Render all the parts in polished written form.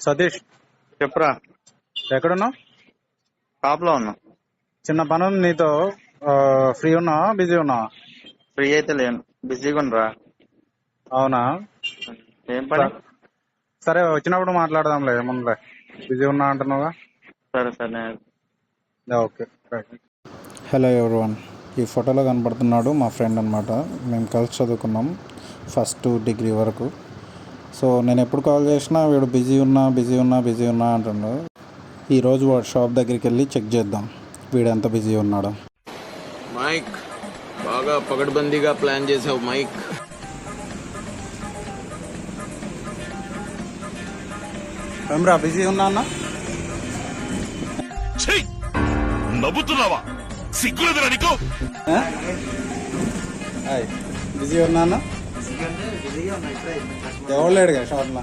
సతీష్, చెప్పురా. ఎక్కడున్నావు? షాప్ లో ఉన్నా. చిన్న పని ఉంది నీతో. ఫ్రీ ఉన్నావా, బిజీ ఉన్నావా? ఫ్రీ అయితే లేను, బిజీగా ఉండరా. అవునా? ఏం పని? సరే, వచ్చినప్పుడు మాట్లాడదాంలే, ఏముందిలే. బిజీ ఉన్నా అంటున్నావుగా. సరే సరే. ఓకే. హలో ఎవరివన్, ఈ ఫోటోలో కనపడుతున్నాడు మా ఫ్రెండ్ అనమాట. మేము కలిసి చదువుకున్నాం ఫస్ట్ డిగ్రీ వరకు. సో నేను ఎప్పుడు కాల్ చేసినా వీడు బిజీ ఉన్నా అంటుండు. ఈరోజు వాడు షాప్ దగ్గరికి వెళ్ళి చెక్ చేద్దాం వీడు ఎంత బిజీ ఉన్నాడో. మైక్, బాగా పగడ్బందీగా ప్లాన్ చేసావు మైక్. ఏమ్రా, బిజీ ఉన్నా అన్న? నవ్వుతున్నావా? సిగ్గులేదురా నీకు? బిజీ ఉన్నా అన్న? ఎవరు లేడుగా షాప్లో.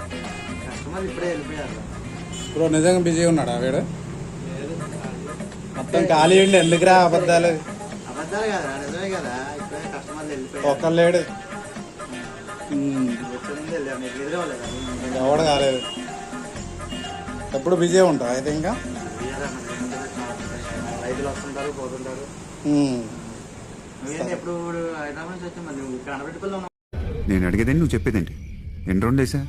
బ్రో, నిజంగా బిజీ ఉన్నాడా వీడు? మొత్తం ఖాళీ ఉండి ఎందుకురా అబద్ధాలు? ఒక్కరు లేడు, ఎవడు కాలేదు. ఎప్పుడు బిజీ ఉంటావు అయితే? ఇంకా నేను అడిగేదని నువ్వు చెప్పేదేంటి? ఎన్ని రెండు వేసా?